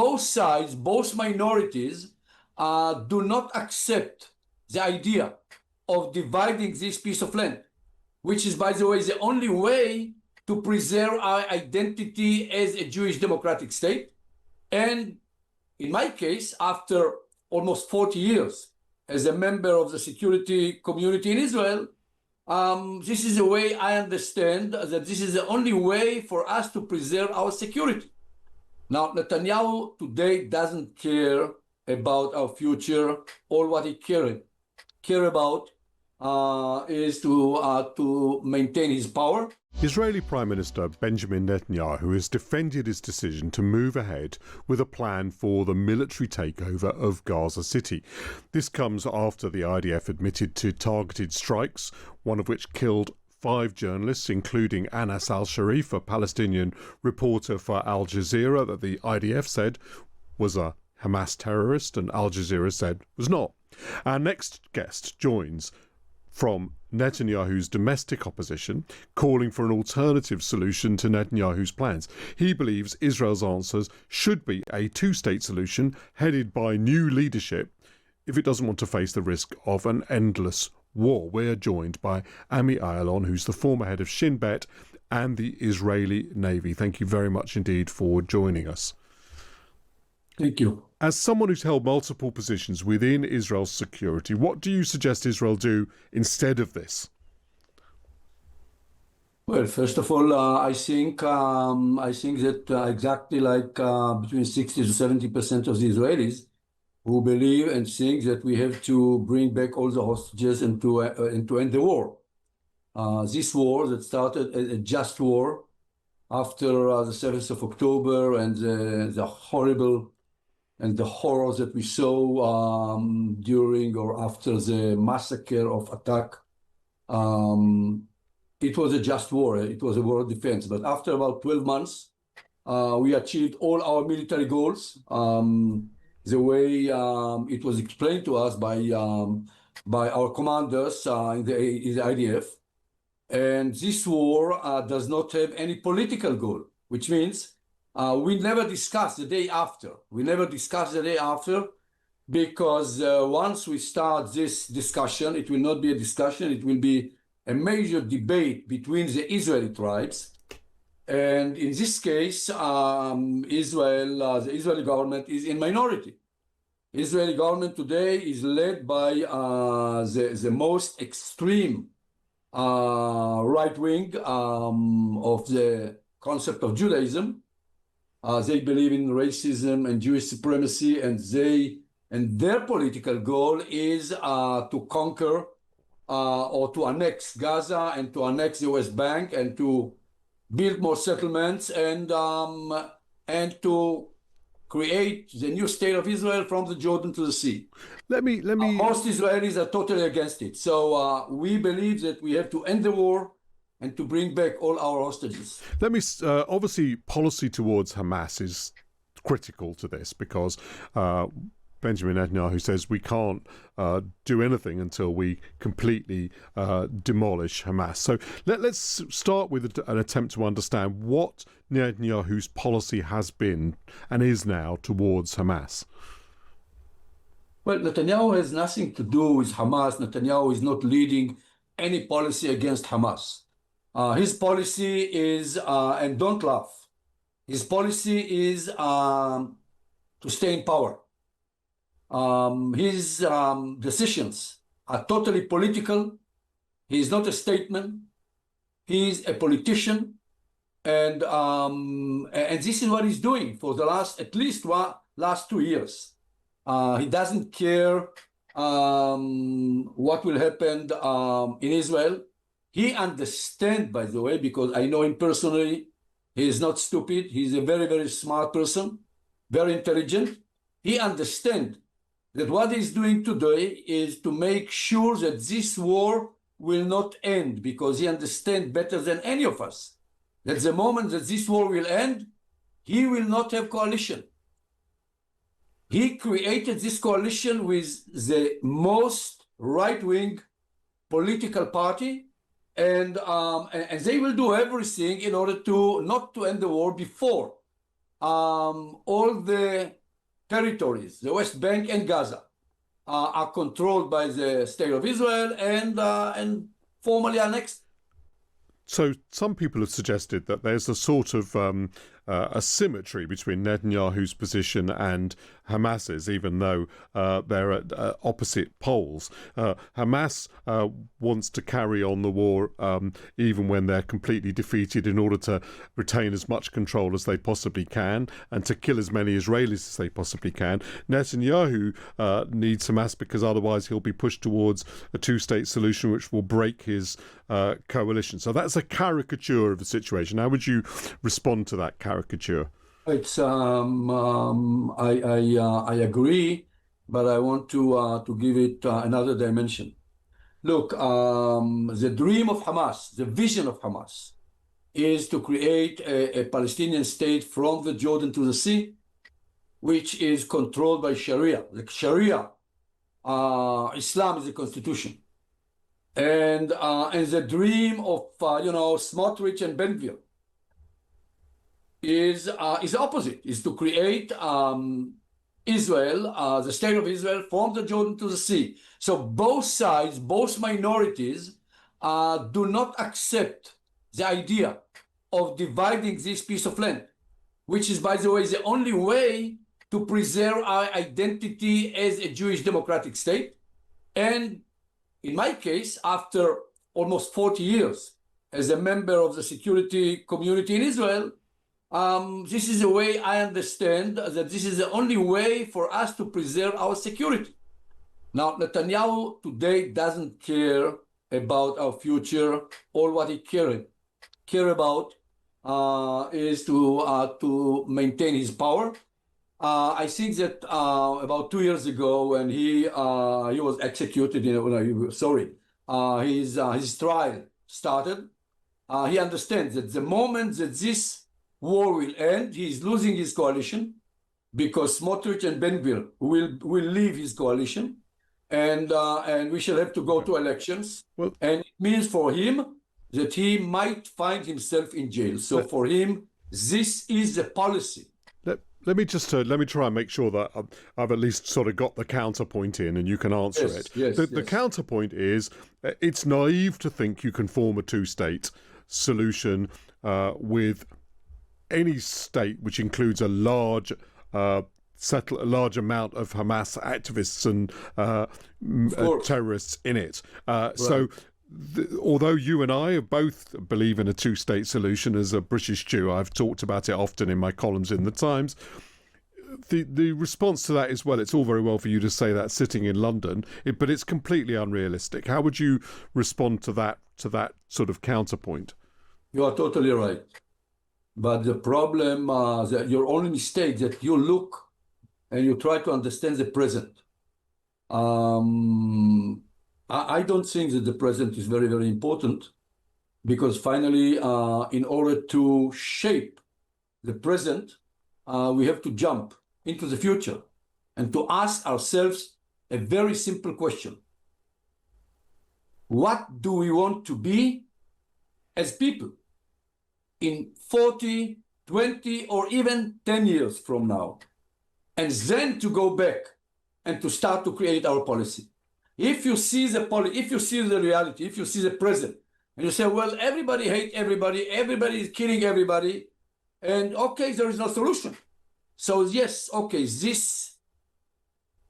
both sides, both minorities, do not accept the idea of dividing this piece of land, which is, by the way, the only way to preserve our identity as a Jewish democratic state. And in my case, after almost 40 years as a member of the security community in Israel, this is the way I understand that this is the only way for us to preserve our security. Now, Netanyahu today doesn't care about our future. All what he care about is to maintain his power. Israeli Prime Minister Benjamin Netanyahu has defended his decision to move ahead with a plan for the military takeover of Gaza City. This comes after the IDF admitted to targeted strikes, one of which killed 5 journalists, including Anas al-Sharif, a Palestinian reporter for Al Jazeera that the IDF said was a Hamas terrorist and Al Jazeera said was not. Our next guest joins from Netanyahu's domestic opposition, calling for an alternative solution to Netanyahu's plans. He believes Israel's answers should be a two-state solution headed by new leadership if it doesn't want to face the risk of an endless war. We're joined by Ami Ayalon, who's the former head of Shin Bet and the Israeli Navy. Thank you very much indeed for joining us. Thank you. As someone who's held multiple positions within Israel's security, what do you suggest Israel do instead of this? Well, first of all, I think that exactly like between 60 to 70% of the Israelis who believe and think that we have to bring back all the hostages and to end the war. This war that started a just war after the 7th of October and the horrible and the horrors that we saw during or after the massacre of attack. It was a just war. It was a war of defense. But after about 12 months, we achieved all our military goals the way it was explained to us by our commanders in the IDF. And this war does not have any political goal, which means we never discuss the day after. We never discuss the day after because once we start this discussion, it will not be a discussion. It will be a major debate between the Israeli tribes. And in this case, the Israeli government is in minority. Israeli government today is led by the most extreme right wing of the concept of Judaism. They believe in racism and Jewish supremacy, and their political goal is to conquer or to annex Gaza and to annex the West Bank and to build more settlements and to create the new state of Israel from the Jordan to the sea. Let me. Most Israelis are totally against it. So we believe that we have to end the war and to bring back all our hostages. Let me. Obviously, policy towards Hamas is critical to this because Benjamin Netanyahu says we can't do anything until we completely demolish Hamas. So let's start with an attempt to understand what Netanyahu's policy has been and is now towards Hamas. Well, Netanyahu has nothing to do with Hamas. Netanyahu is not leading any policy against Hamas. His policy is, and don't laugh, his policy is to stay in power. His decisions are totally political. He is not a statesman. He is a politician. And this is what he's doing for the at least last 2 years. He doesn't care what will happen in Israel. He understands, by the way, because I know him personally, he is not stupid. He's a very, very smart person, very intelligent. He understands that what he's doing today is to make sure that this war will not end, because he understands better than any of us that the moment that this war will end, he will not have coalition. He created this coalition with the most right-wing political party, and they will do everything in order to not to end the war before all the territories, the West Bank and Gaza, are controlled by the State of Israel and formally annexed. So some people have suggested that there's a sort of a symmetry between Netanyahu's position and Hamas's, even though they're at opposite poles. Hamas wants to carry on the war even when they're completely defeated in order to retain as much control as they possibly can and to kill as many Israelis as they possibly can. Netanyahu needs Hamas because otherwise he'll be pushed towards a two-state solution which will break his coalition. So that's a caricature of the situation. How would you respond to that caricature? It's I agree, but I want to give it another dimension. Look, the dream of Hamas, the vision of Hamas, is to create a Palestinian state from the Jordan to the sea, which is controlled by Sharia. Like Sharia, Islam is the constitution, and the dream of Smotrich and Ben-Gvir is opposite, is to create Israel, the state of Israel, from the Jordan to the sea. So both sides, both minorities, do not accept the idea of dividing this piece of land, which is, by the way, the only way to preserve our identity as a Jewish democratic state. And in my case, after almost 40 years as a member of the security community in Israel, this is the way I understand that this is the only way for us to preserve our security. Now, Netanyahu today doesn't care about our future. All what he care about is to maintain his power. I think that about 2 years ago, when he was executed, his trial started. He understands that the moment that this war will end, he is losing his coalition because Smotrich and Ben-Gvir will leave his coalition, and we shall have to go to elections. Well, and it means for him that he might find himself in jail. So for him, this is the policy. Let me try and make sure that I've at least sort of got the counterpoint in, and you can answer it. Yes, the counterpoint is it's naive to think you can form a two-state solution with any state which includes a large amount of Hamas activists and terrorists in it. Right. So although you and I both believe in a two-state solution, as a British Jew, I've talked about it often in my columns in the Times, the response to that is, well, it's all very well for you to say that sitting in London, but it's completely unrealistic. How would you respond to that sort of counterpoint? You are totally right. But the problem, your only mistake, that you look and you try to understand the present. I don't think that the present is very, very important, because finally, in order to shape the present, we have to jump into the future and to ask ourselves a very simple question. What do we want to be as people in 40, 20, or even 10 years from now? And then to go back and to start to create our policy. If you see the reality, if you see the present, and you say, well, everybody hates everybody, everybody is killing everybody, and okay, there is no solution. So yes, okay,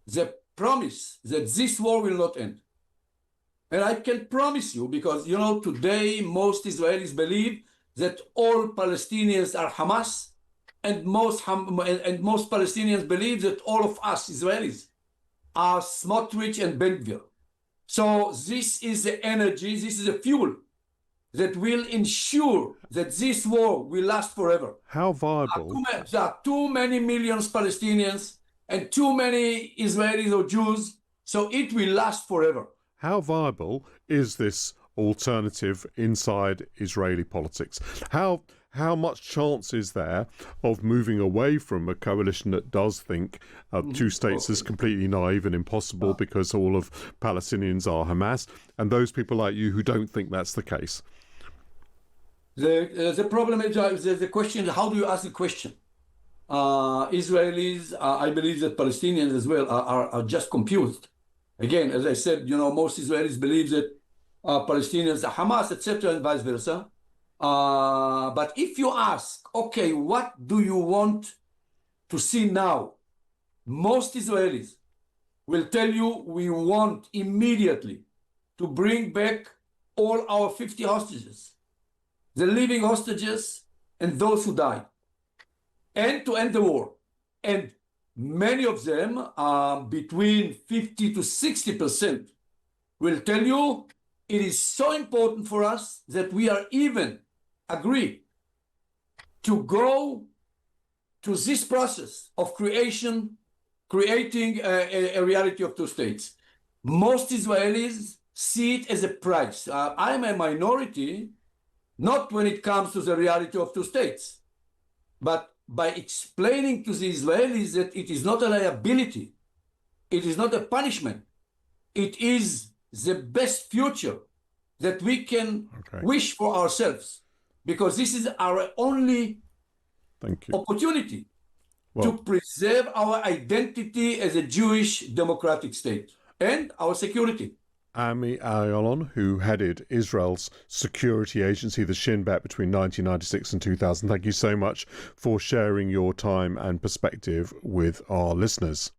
the promise that this war will not end. And I can promise you, because, today most Israelis believe that all Palestinians are Hamas, and most Palestinians believe that all of us Israelis are Smotrich and Ben-Gvir. So this is the energy, this is the fuel that will ensure that this war will last forever. How viable? There are too many millions Palestinians and too many Israelis or Jews, so it will last forever. How viable is this alternative inside Israeli politics? How much chance is there of moving away from a coalition that does think two states is completely naive and impossible because all of Palestinians are Hamas, and those people like you who don't think that's the case? The problem is the question, how do you ask the question? Israelis, I believe that Palestinians as well are just confused. Again, as I said, most Israelis believe that Palestinians are Hamas, etc., and vice versa. But if you ask, okay, what do you want to see now? Most Israelis will tell you we want immediately to bring back all our 50 hostages, the living hostages and those who died, and to end the war. And many of them, between 50 to 60%, will tell you it is so important for us that we are even agree to go to this process of creating a reality of two states. Most Israelis see it as a price. I'm a minority, not when it comes to the reality of two states, but by explaining to the Israelis that it is not a liability, it is not a punishment, it is the best future that we can wish for ourselves, because this is our only opportunity to preserve our identity as a Jewish democratic state and our security. Ami Ayalon, who headed Israel's security agency, the Shin Bet, between 1996 and 2000. Thank you so much for sharing your time and perspective with our listeners.